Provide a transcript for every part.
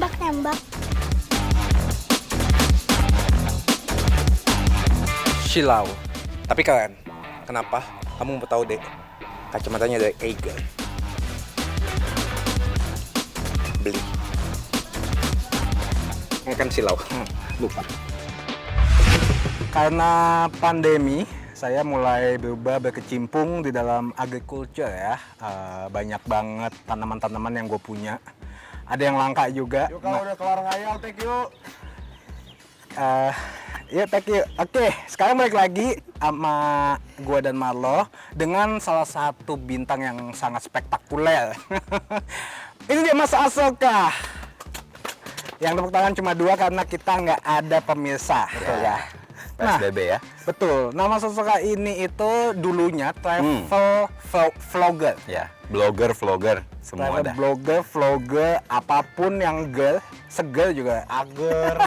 nembak-nembak. Silau. Tapi kalian, kenapa kamu mau tahu deh kacamatanya dari Eiger? Beli. Ini kan silau. Lupa. Karena pandemi, saya mulai berkecimpung di dalam agriculture ya. Banyak banget tanaman-tanaman yang gue punya. Ada yang langka juga. Yuk kalau udah kelar ngayal, thank you. Ya, thank you. Oke, sekarang balik lagi sama gue dan Marlo dengan salah satu bintang yang sangat spektakuler. Ini dia Mas Asoka. Yang tepuk tangan cuma 2 karena kita nggak ada pemirsa. Betul ya. PSBB ya. Betul. Nama Asoka ini itu dulunya travel vlogger. Ya, blogger, vlogger, semua Travel ada. blogger, vlogger, apapun yang girl, seger juga. Ager.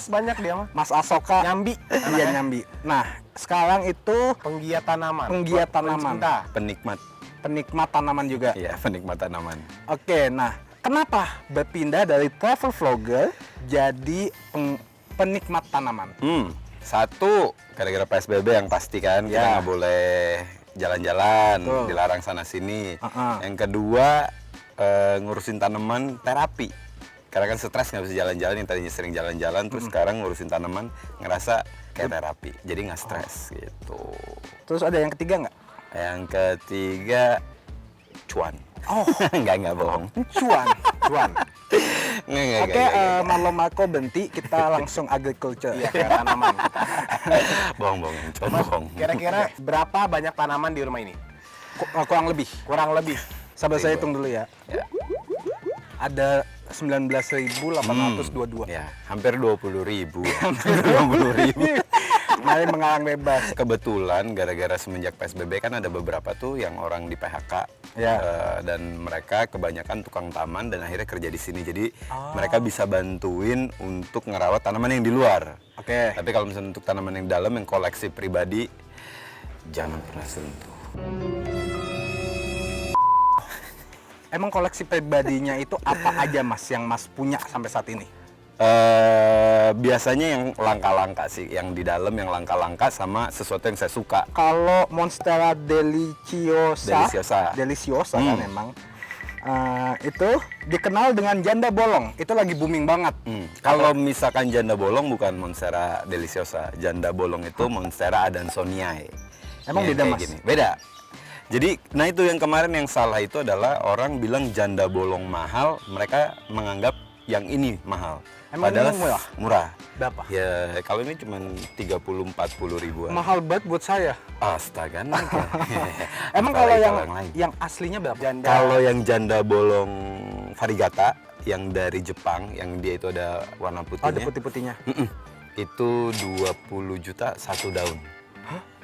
banyak dia mah. Mas Asoka Nyambi. Iya, nyambi. Nah, sekarang itu Penggiat tanaman. penggiat tanaman, Pencinta. Penikmat. penikmat tanaman juga. Iya, penikmat tanaman. Oke, nah kenapa berpindah dari travel vlogger jadi penikmat tanaman? Satu, gara-gara PSBB yang pasti kan, kita Ya. nggak boleh jalan-jalan, Betul. dilarang sana-sini. Uh-uh. Yang kedua, ngurusin tanaman terapi. Karena kan stres nggak bisa jalan-jalan, yang tadinya sering jalan-jalan, terus sekarang ngurusin tanaman ngerasa kayak terapi. Jadi nggak stres gitu. Terus ada yang ketiga nggak? Yang ketiga, cuan. Oh, Nggak bohong. cuan. Nggak. Oke, Marlo Marco Benti, kita langsung agriculture. Iya, kayak tanaman. Bohong, cuan bohong. Kira-kira berapa banyak tanaman di rumah ini? Kurang lebih. Kurang lebih. Sabar saya hitung dulu ya. Ya. Ada 19.822. Ya, hampir 20.000. Hampir 20.000. Mari mengalang bebas. Kebetulan gara-gara semenjak PSBB kan ada beberapa tuh yang orang di PHK. Ya. Dan mereka kebanyakan tukang taman dan akhirnya kerja di sini. Jadi mereka bisa bantuin untuk ngerawat tanaman yang di luar. Oke. Tapi kalau misalnya untuk tanaman yang dalam yang koleksi pribadi, jangan pernah sentuh. Emang koleksi pribadinya itu apa aja Mas yang Mas punya sampai saat ini? Biasanya yang langka-langka sih, yang di dalam yang langka-langka sama sesuatu yang saya suka. Kalau Monstera deliciosa kan emang itu dikenal dengan janda bolong. Itu lagi booming banget. Kalau misalkan janda bolong bukan Monstera deliciosa, janda bolong itu Monstera adansoniae. Emang Yang beda, kayak Mas? gini. Beda. Jadi, nah itu yang kemarin yang salah itu adalah orang bilang janda bolong mahal, mereka menganggap yang ini mahal. Emang Padahal ini murah? Murah. Berapa? Ya, kalau ini cuma 30-40 ribuan. Mahal banget buat saya. Astaga, naga. Emang kalau yang aslinya berapa? Kalau yang janda bolong variegata yang dari Jepang, yang dia itu ada warna Oh, ada putihnya, putih-putihnya. itu 20 juta satu daun.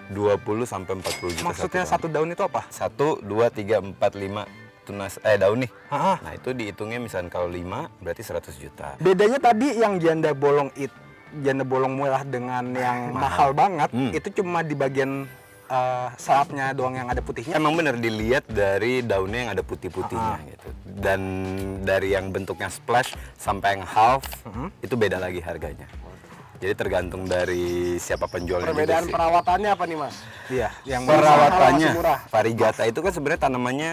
20 sampai 40 juta Maksudnya satu satu daun itu apa? 1, 2, 3, 4, 5 tunas daun nih. Ha-ha. Nah, itu dihitungnya misalnya kalau 5 berarti 100 juta. Bedanya tadi yang janda bolong murah dengan yang mahal banget, itu cuma di bagian sayapnya doang yang ada putihnya. Emang bener dilihat dari daunnya yang ada putih-putihnya gitu. Dan dari yang bentuknya splash sampai yang half itu beda lagi harganya. Jadi tergantung dari siapa penjualnya juga Perbedaan sih. perawatannya apa nih, Mas? Iya, yang Perawatannya masih murah. variegata itu kan sebenarnya tanamannya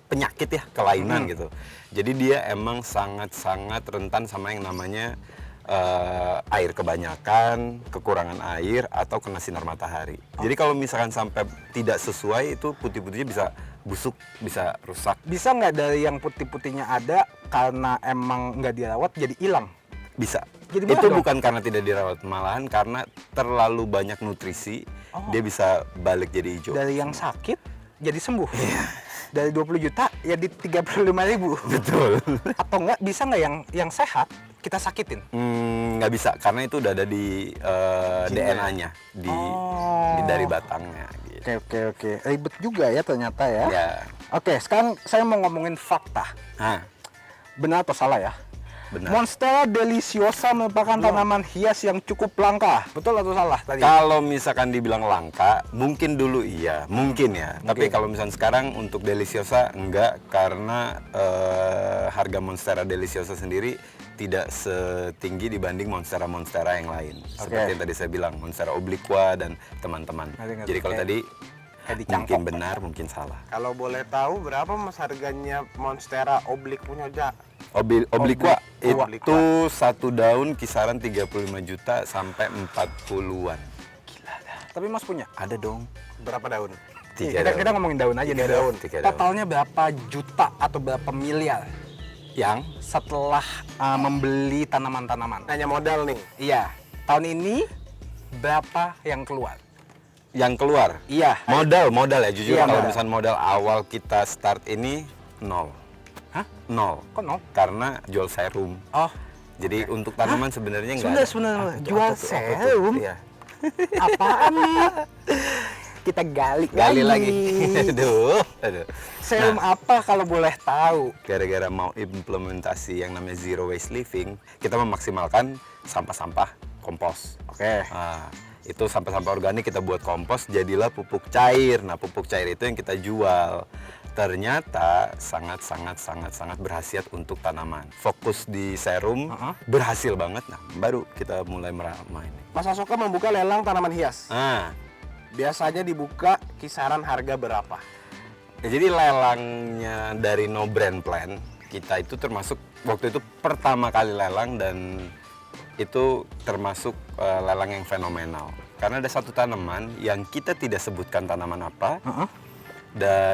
penyakit ya, kelainan gitu. Jadi dia emang sangat-sangat rentan sama yang namanya air kebanyakan, kekurangan air atau kena sinar matahari. Jadi kalau misalkan sampai tidak sesuai itu putih-putihnya bisa busuk, bisa rusak. Bisa nggak dari yang putih-putihnya ada karena emang nggak dirawat jadi hilang? Bisa. Jadi Itu mana dong? bukan karena tidak dirawat, malahan karena terlalu banyak nutrisi, dia bisa balik jadi hijau. Dari yang sakit jadi sembuh. Dari 20 juta ya di 35.000. Betul. Atau nggak bisa nggak yang sehat kita sakitin? Nggak bisa, karena itu udah ada di DNA-nya, dari batangnya. Gitu. Oke. Ribet juga ya ternyata ya. Ya. Oke, sekarang saya mau ngomongin fakta. Nah, Benar atau salah ya? benar. Monstera deliciosa merupakan tanaman hias yang cukup langka. Betul atau salah tadi? Kalau misalkan dibilang langka, mungkin dulu iya, mungkin ya. Tapi Mungkin. kalau misalkan sekarang untuk Deliciosa enggak, karena harga Monstera Deliciosa sendiri tidak setinggi dibanding monstera-monstera yang lain. Seperti yang tadi saya bilang, Monstera obliqua dan teman-teman. Ngerti. Jadi kalau Kayak- tadi kayak mungkin dicangkok. benar, mungkin salah. Kalau boleh tahu berapa Mas harganya Monstera oblik punya Ja? Obliqua Obliqua. itu satu daun kisaran 35 juta sampai 40-an. Tapi Mas punya? Ada dong. Berapa daun? Tiga kita, daun. kita ngomongin daun aja nih. Tiga daun. Tiga daun. Totalnya berapa juta atau berapa miliar Yang setelah membeli tanaman-tanaman? Hanya modal nih. Iya. Tahun ini berapa yang keluar? yang keluar. Iya. Modal ya jujur Iya, kalau modal. misalnya modal awal kita start ini nol. Hah? Nol. Kok no? Karena jual serum. Oh, Jadi untuk tanaman sebenarnya nggak ada. sebenarnya Apa tuh, jual apa tuh, apa tuh? serum? Iya. apaan nih? Kita gali Gali lagi. aduh. Serum apa kalau boleh tahu? Gara-gara mau implementasi yang namanya zero waste living, kita memaksimalkan sampah-sampah kompos. Oke. Nah, itu sampah-sampah organik kita buat kompos, jadilah pupuk cair. Nah, pupuk cair itu yang kita jual. Ternyata sangat berhasiat untuk tanaman. Fokus di serum berhasil banget. Nah, baru kita mulai meramai ini. Mas Asoka membuka lelang tanaman hias. Nah, Biasanya dibuka kisaran harga berapa? ya jadi lelangnya dari No Brand Plan kita itu termasuk waktu itu pertama kali lelang, dan itu termasuk lelang yang fenomenal. Karena ada satu tanaman yang kita tidak sebutkan tanaman apa,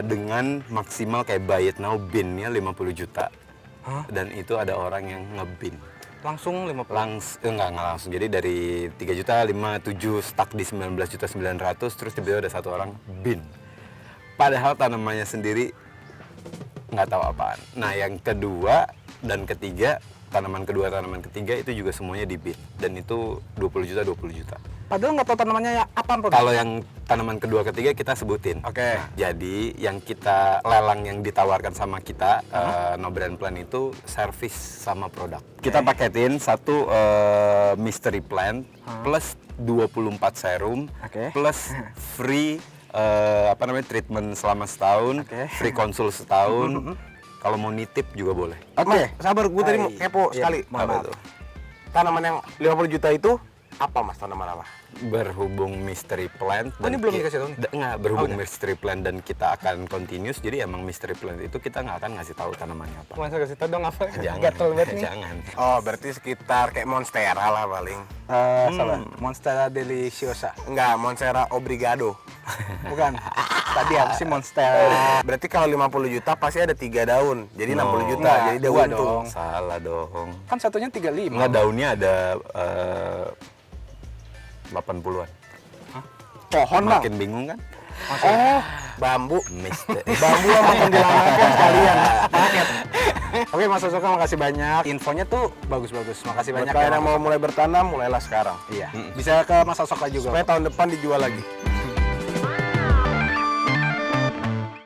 dengan maksimal kayak buy it now binnya 50 juta. Dan itu ada orang yang ngebin. Langsung 50. Enggak langsung. Jadi dari 3 juta, 5, 7 stuck di 19 juta 900, terus tiba-tiba ada satu orang bin. Padahal tanamannya sendiri nggak tahu apaan. Nah, yang kedua dan ketiga, tanaman ketiga itu juga semuanya di bin, dan itu 20 juta. Padahal nggak tahu tanamannya ya apa pun. Kalau yang tanaman kedua ketiga kita sebutin. Oke. Nah, jadi yang kita lelang yang ditawarkan sama kita No Brand Plan itu service sama produk. Kita paketin satu mystery plant plus 24 serum Oke. plus free treatment selama setahun, Oke. free konsul setahun. Kalau mau nitip juga boleh. Oke. Mas, sabar, gue tadi mau Hai. kepo Iya, sekali. mohon Apa maaf. tuh? Tanaman yang 50 juta itu apa Mas, tanaman apa? Berhubung mystery plant Oh, ini belum dikasih tahu nih? Enggak, berhubung mystery plant dan kita akan continuous, jadi emang mystery plant itu kita nggak akan ngasih tahu tanamannya apa. Masa kasih tau dong apa? Jangan. Gatel banget nih. Jangan. Oh, berarti sekitar kayak Monstera lah paling. Salah. Monstera deliciosa. Enggak, Monstera obrigado. Bukan. Tadi apa sih Monstera? Berarti kalau 50 juta pasti ada 3 daun. Jadi 60 juta. Enggak, Jadi dua daun tuh. dong. Salah dong. Kan satunya 35. Enggak, daunnya ada 80-an. Pohon bang. Makin bingung kan? Oh, bambu. Mister. Bambu sama kuntilanaknya sekalian. Paket. Oke Mas Asoka, makasih banyak. Infonya tuh bagus-bagus. Makasih Buat banyak kalian ya. yang mau mulai bertanam, mulailah sekarang. Iya. Bisa ke Mas Asoka juga. Supaya tahun depan dijual lagi.